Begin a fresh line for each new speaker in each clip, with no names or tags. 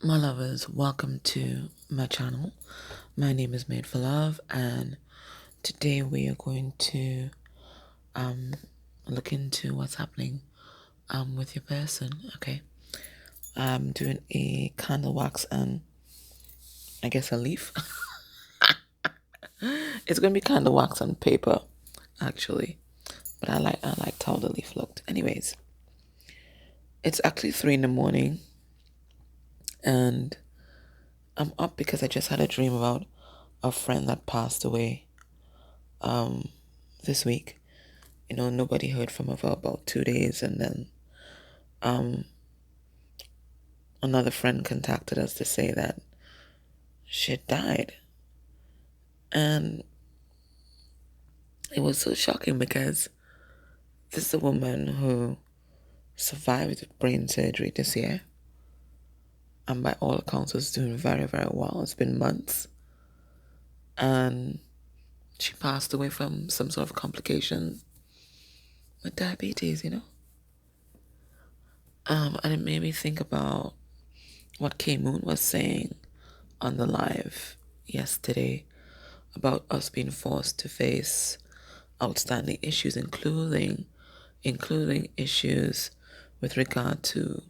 My lovers, welcome to my channel. My name is Made for Love, and today we are going to um look into what's happening with your person. Okay, I'm doing a candle wax and I guess a leaf. It's gonna be candle wax on paper, actually, but I liked how the leaf looked. Anyways, it's actually 3 in the morning, and I'm up because I just had a dream about a friend that passed away this week. Nobody heard from her for about 2 days, and then another friend contacted us to say that she had died. And it was so shocking because this is a woman who survived brain surgery this year, and by all accounts was doing very, very well. It's been months, and she passed away from some sort of complication with diabetes. And it made me think about what K Moon was saying on the live yesterday about us being forced to face outstanding issues, including issues with regard to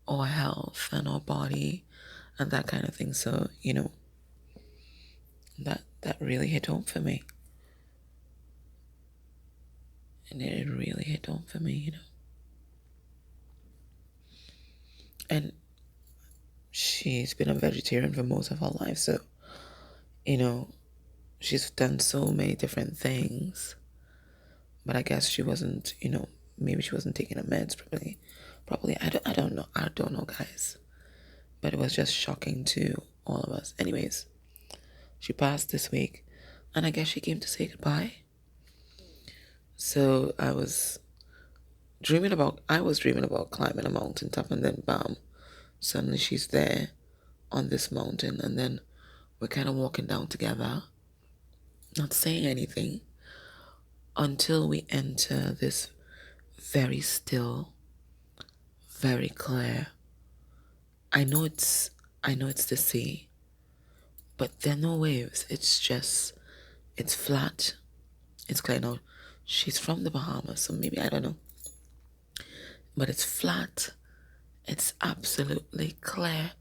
our health and our body and that kind of thing. So, that really hit home for me. And it really hit home for me. And she's been a vegetarian for most of her life, so, she's done so many different things. But I guess she wasn't, maybe she wasn't taking her meds properly. Probably, I don't know, guys. But it was just shocking to all of us. Anyways, she passed this week, and I guess she came to say goodbye. So I was dreaming about climbing a mountaintop, and then bam, suddenly she's there on this mountain, and then we're kind of walking down together, not saying anything, until we enter this very still, very clear. I know it's the sea, but there are no waves. It's flat. It's clear. Now, she's from the Bahamas, so maybe, I don't know. But it's flat. It's absolutely clear,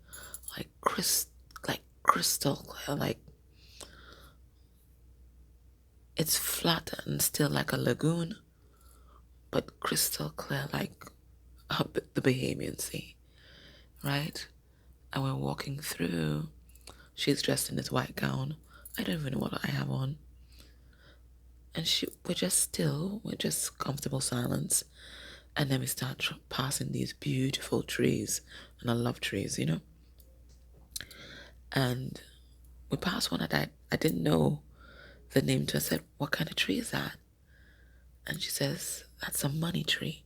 like crystal clear. Like, it's flat and still like a lagoon, but crystal clear, like the Bahamian Sea, right? And we're walking through. She's dressed in this white gown. I don't even know what I have on. And we're just still. We're just comfortable silence. And then we start passing these beautiful trees. And I love trees, And we passed one that I didn't know the name to. I said, "What kind of tree is that?" And she says, "That's a money tree."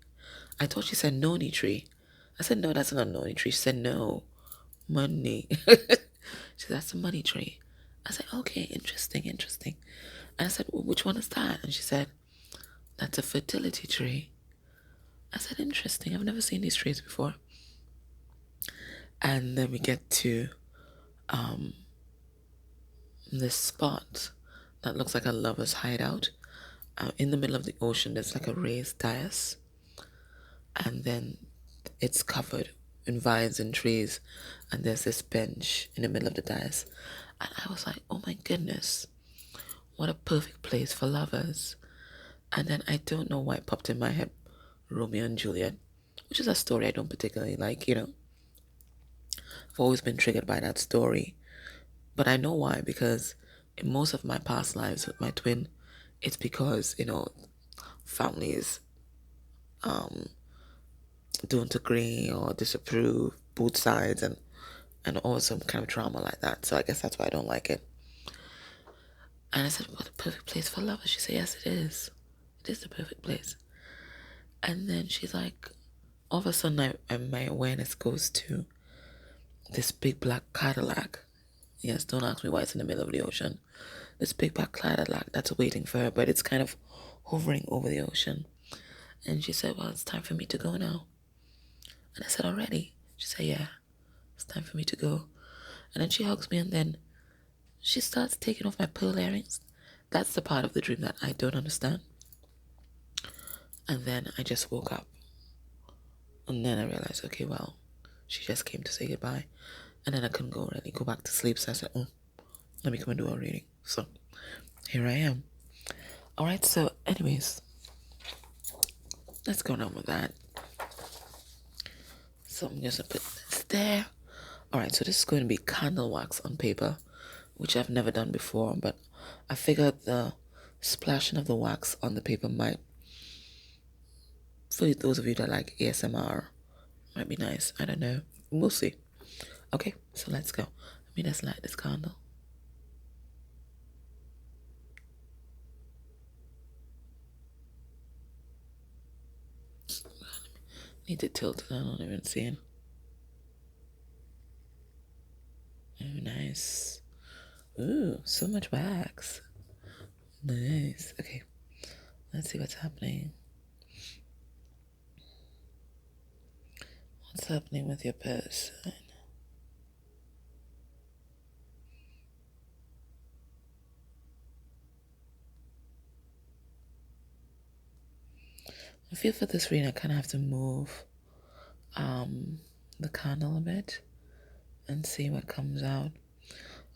I thought she said noni tree. I said, "No, that's not a noni tree." She said, "No, money." She said, "That's a money tree." I said, "Okay, interesting. And I said, "Well, which one is that?" And she said, "That's a fertility tree." I said, "Interesting. I've never seen these trees before." And then we get to this spot that looks like a lover's hideout. In the middle of the ocean, there's like a raised dais, and then it's covered in vines and trees, and there's this bench in the middle of the dais. And I was like, oh my goodness, what a perfect place for lovers. And then I don't know why it popped in my head, Romeo and Juliet, which is a story I don't particularly like. I've always been triggered by that story. But I know why, because in most of my past lives with my twin, it's because, families don't agree or disapprove, both sides, and always some kind of drama like that. So I guess that's why I don't like it. And I said, what a perfect place for lovers. She said, yes, it is. It is the perfect place. And then she's like, all of a sudden, my awareness goes to this big black Cadillac. Yes, don't ask me why it's in the middle of the ocean. This big black Cadillac that's waiting for her, but it's kind of hovering over the ocean. And she said, well, it's time for me to go now. And I said, already? She said, yeah, it's time for me to go. And then she hugs me, and then she starts taking off my pearl earrings. That's the part of the dream that I don't understand. And then I just woke up. And then I realized, okay, well, she just came to say goodbye. And then I couldn't really go back to sleep. So I said, let me come and do a reading. So here I am. Alright, so anyways, let's go on with that. So I'm just going to put this there. Alright, so this is going to be Candlewax on paper, which I've never done before, but I figured the splashing of the wax on the paper might, for those of you that like ASMR, might be nice. I don't know. We'll see. Okay, so let's go. Let me just light this candle. Need to tilt it. I'm not even seeing. Oh, nice. Ooh, so much wax. Nice. Okay, let's see what's happening. What's happening with your person? I feel for this reading I kind of have to move the candle a bit and see what comes out.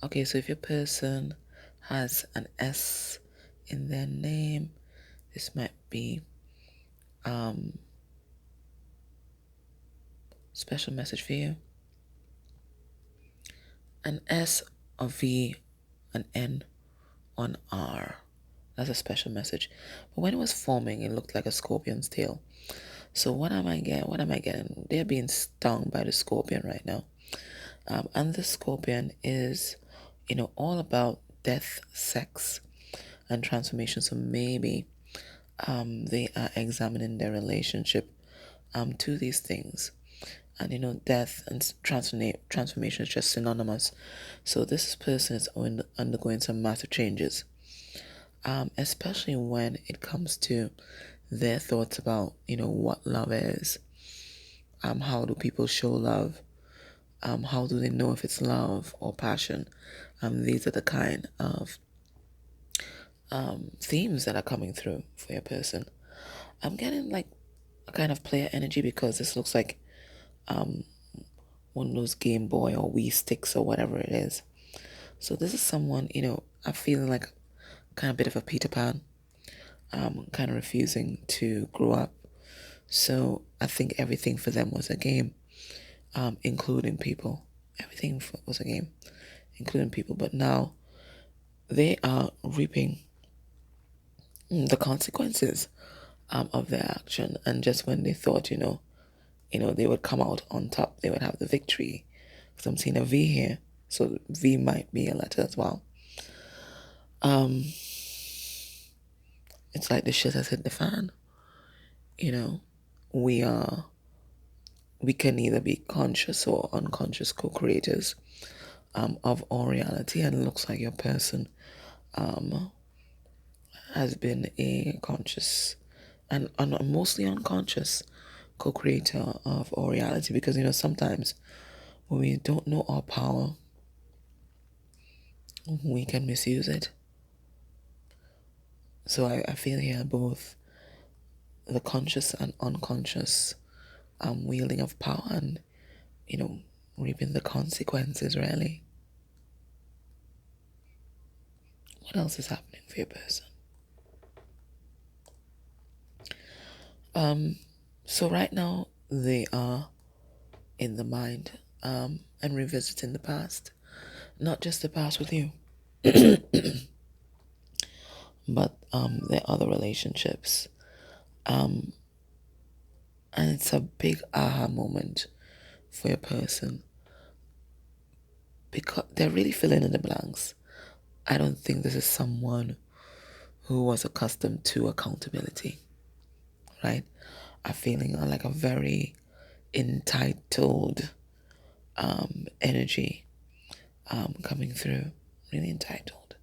Okay, so if your person has an S in their name, this might be special message for you. An S, a V, an N, an R. That's a special message. But when it was forming, it looked like a scorpion's tail. So what am I getting? They're being stung by the scorpion right now. And the scorpion is, all about death, sex, and transformation. So maybe they are examining their relationship to these things. And death and transformation is just synonymous. So this person is undergoing some massive changes, especially when it comes to their thoughts about what love is. How do people show love? How do they know if it's love or passion? These are the kind of themes that are coming through for your person. I'm getting like a kind of player energy because this looks like one of those Game Boy or Wii sticks or whatever it is. So this is someone, I'm feeling like kind of a bit of a Peter Pan, kind of refusing to grow up. So I think everything for them was a game, including people. Everything was a game, including people. But now they are reaping the consequences of their action. And just when they thought, they would come out on top, they would have the victory. Because I'm seeing a V here, so V might be a letter as well. It's like the shit has hit the fan. We can either be conscious or unconscious co-creators of our reality, and it looks like your person has been a conscious and mostly unconscious co-creator of our reality, because sometimes when we don't know our power, we can misuse it. So I feel here both the conscious and unconscious wielding of power and reaping the consequences, really. What else is happening for your person? So right now they are in the mind and revisiting the past. Not just the past with you, but their other relationships. And it's a big aha moment for your person because they're really filling in the blanks. I don't think this is someone who was accustomed to accountability, right? I'm feeling like a very entitled energy coming through, really entitled,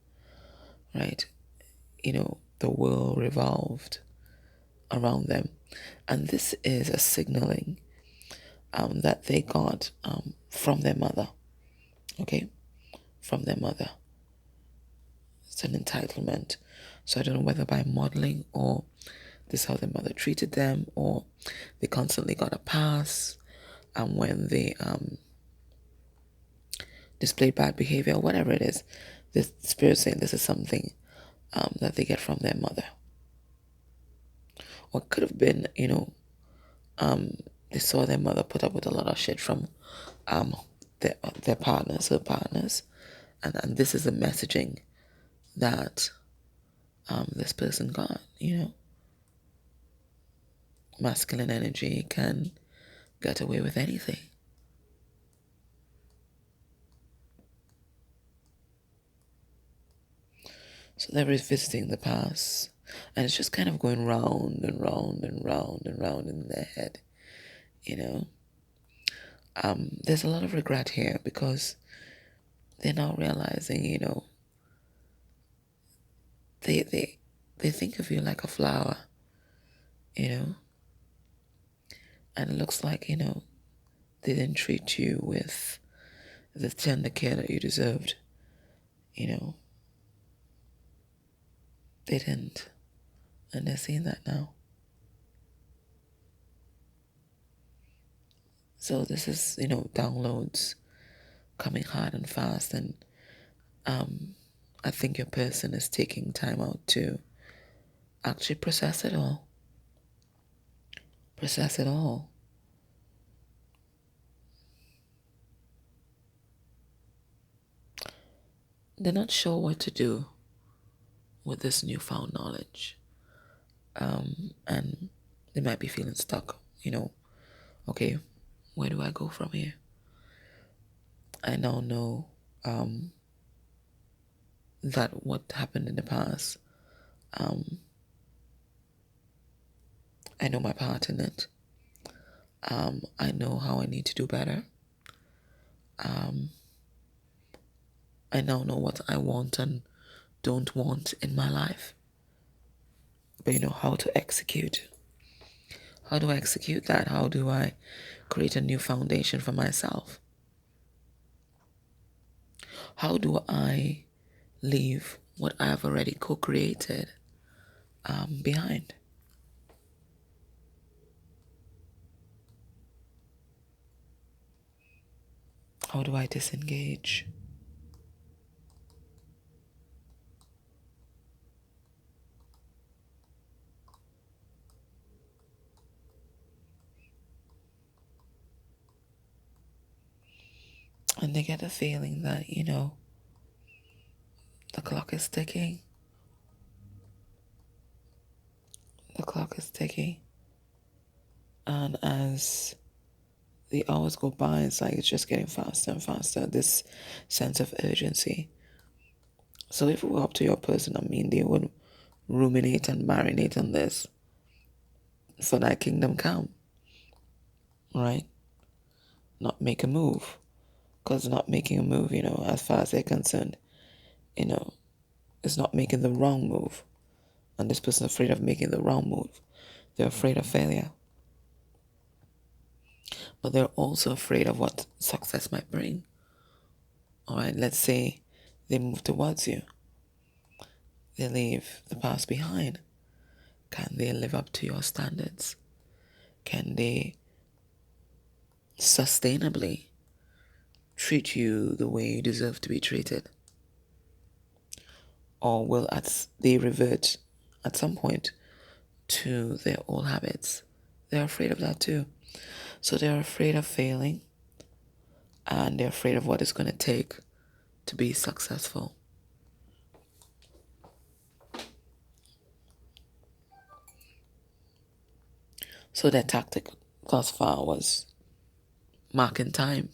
right? The world revolved around them, and this is a signaling that they got from their mother. Okay? From their mother. It's an entitlement. So I don't know whether by modeling or this is how their mother treated them, or they constantly got a pass, and when they displayed bad behavior, whatever it is, the spirit saying this is something that they get from their mother. Or it could have been, they saw their mother put up with a lot of shit from their partners, her partners, and this is the messaging that this person got. Masculine energy can get away with anything. So they're revisiting the past, and it's just kind of going round and round and round and round in their head. There's a lot of regret here because they're now realizing, they think of you like a flower, and it looks like, they didn't treat you with the tender care that you deserved, they didn't, and they're seeing that now. So this is, downloads coming hard and fast, and I think your person is taking time out to actually process it all. Process it all. They're not sure what to do with this newfound knowledge. And they might be feeling stuck, okay, where do I go from here? I now know that what happened in the past, I know my part in it. I know how I need to do better. I now know what I want and don't want in my life. But how to execute. How do I execute that? How do I create a new foundation for myself? How do I leave what I have already co-created behind? How do I disengage? And they get a feeling that, the clock is ticking. The clock is ticking. And as the hours go by, it's like it's just getting faster and faster, this sense of urgency. So if it were up to your person, they would ruminate and marinate on this for that kingdom come, right? Not make a move. Because not making a move, as far as they're concerned, is not making the wrong move. And this person's afraid of making the wrong move. They're afraid of failure. But they're also afraid of what success might bring. All right, let's say they move towards you. They leave the past behind. Can they live up to your standards? Can they sustainably treat you the way you deserve to be treated? Or will they revert at some point to their old habits? They're afraid of that too. So they're afraid of failing, and they're afraid of what it's going to take to be successful. So their tactic thus far was marking time.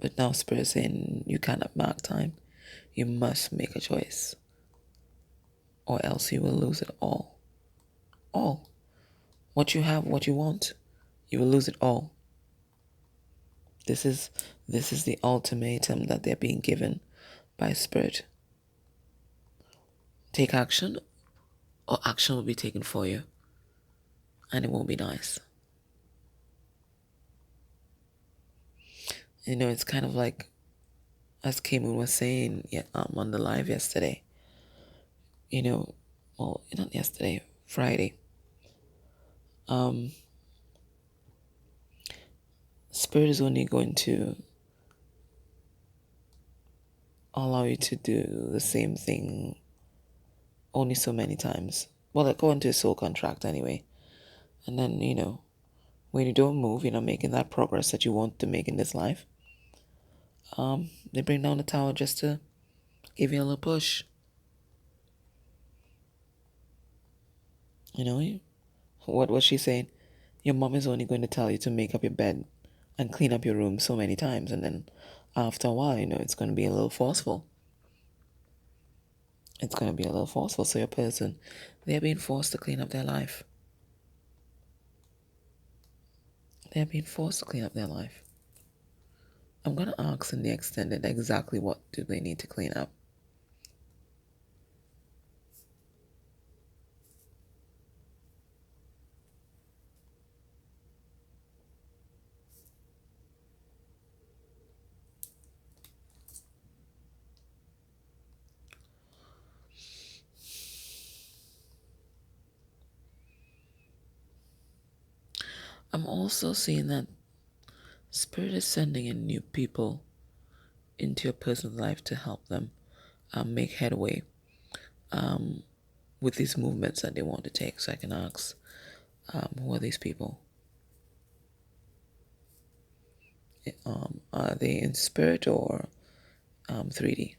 But now Spirit saying you cannot mark time. You must make a choice, or else you will lose it all. All. What you have, what you want, you will lose it all. This is the ultimatum that they're being given by Spirit. Take action, or action will be taken for you. And it won't be nice. It's kind of like, as Kim was saying, yeah, on the live yesterday, well, not yesterday, Friday. Um, Spirit is only going to allow you to do the same thing only so many times. Well, according to a soul contract anyway. And then, when you don't move, you're not making that progress that you want to make in this life. They bring down the tower just to give you a little push. What she's saying? Your mom is only going to tell you to make up your bed and clean up your room so many times, and then after a while, it's going to be a little forceful. It's going to be a little forceful. So your person, they're being forced to clean up their life. They're being forced to clean up their life. I'm going to ask in the extended exactly what do they need to clean up. I'm also seeing that Spirit is sending in new people into your person's life to help them make headway with these movements that they want to take. So I can ask, who are these people? Are they in spirit or 3D?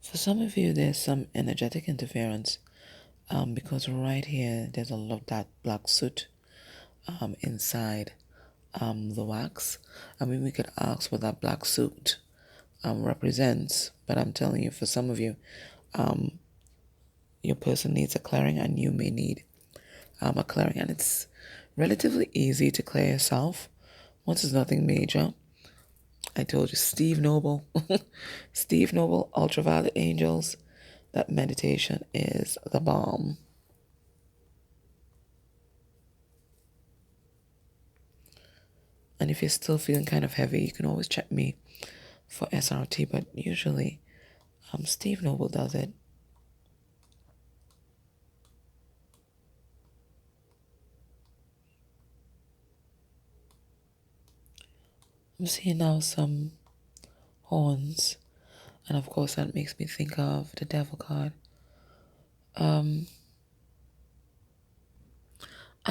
For some of you, there's some energetic interference because right here, there's a lot of that black soot inside the wax. I mean, we could ask what that black soot represents, but I'm telling you, for some of you, your person needs a clearing and you may need a clearing, and it's relatively easy to clear yourself once it's nothing major. I told you, Steve Noble, Steve Noble, Ultraviolet Angels, that meditation is the bomb. And if you're still feeling kind of heavy, you can always check me for SRT, but usually Steve Noble does it. I'm seeing now some horns, and of course that makes me think of the devil card. I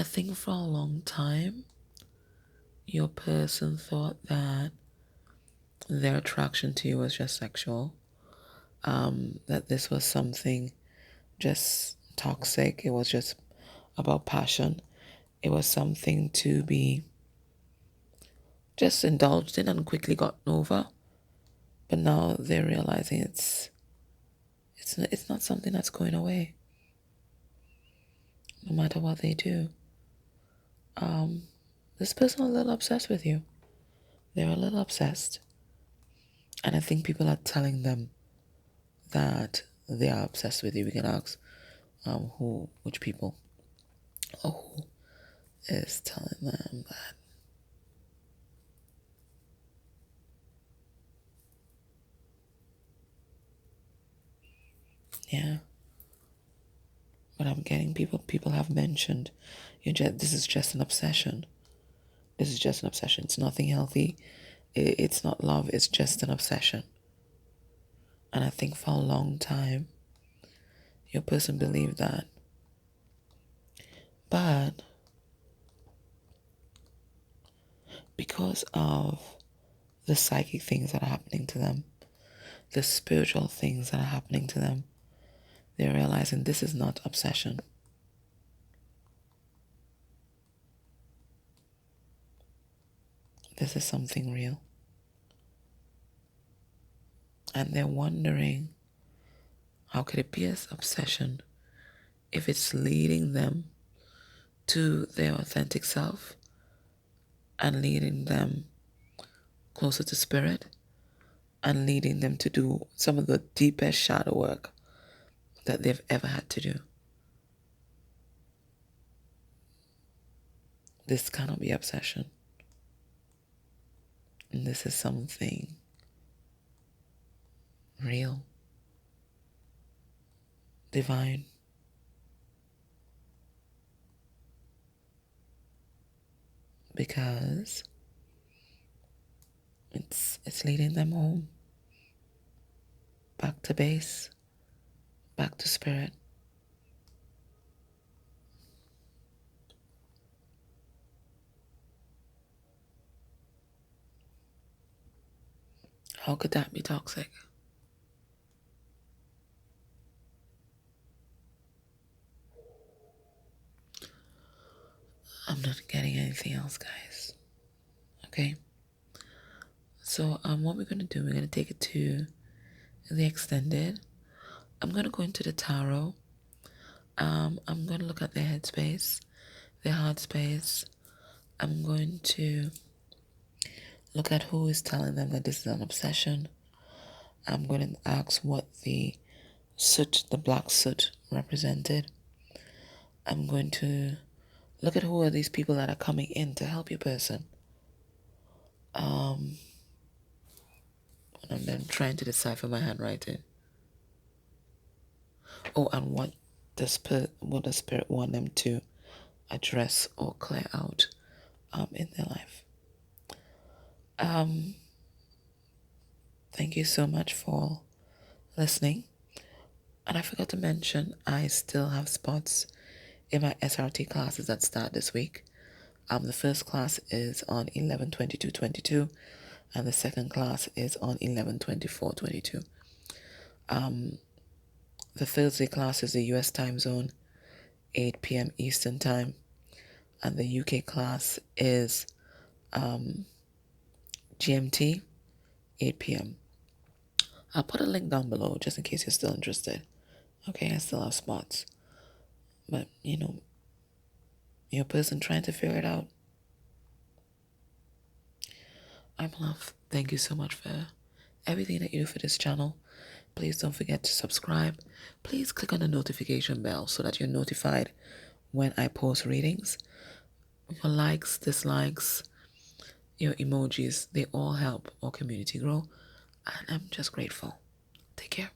think for a long time, your person thought that their attraction to you was just sexual, that this was something just toxic, it was just about passion, it was something to be just indulged in and quickly gotten over. But now they're realizing it's not something that's going away, no matter what they do. This person is a little obsessed with you. They're a little obsessed. And I think people are telling them that they are obsessed with you. We can ask which people, or who is telling them that. Yeah. But I'm getting people have mentioned, this is just an obsession. This is just an obsession. It's nothing healthy. It's not love. It's just an obsession. And I think for a long time, your person believed that. But because of the psychic things that are happening to them, the spiritual things that are happening to them, they're realizing this is not obsession. This is something real. And they're wondering, how could it be an obsession if it's leading them to their authentic self and leading them closer to spirit and leading them to do some of the deepest shadow work that they've ever had to do. This cannot be obsession. And this is something real, divine. Because it's leading them home, back to base, back to spirit. How could that be toxic? I'm not getting anything else, guys. Okay? So what we're going to do, we're going to take it to the extended. I'm going to go into the tarot. I'm going to look at their headspace, their heart space. I'm going to look at who is telling them that this is an obsession. I'm going to ask what the soot, the black soot, represented. I'm going to look at who are these people that are coming in to help your person. And I'm then trying to decipher my handwriting. Oh, and what the spirit want them to address or clear out in their life. Thank you so much for listening. And I forgot to mention, I still have spots in my SRT classes that start this week. The first class is on 11/22/22, and the second class is on 11/24/22. The Thursday class is the US time zone, 8 p.m. Eastern time, and the UK class is GMT, 8 p.m. I'll put a link down below just in case you're still interested. Okay, I still have spots. But, you're a person trying to figure it out. I'm love. Thank you so much for everything that you do for this channel. Please don't forget to subscribe. Please click on the notification bell so that you're notified when I post readings. Your likes, dislikes, your emojis, they all help our community grow. And I'm just grateful. Take care.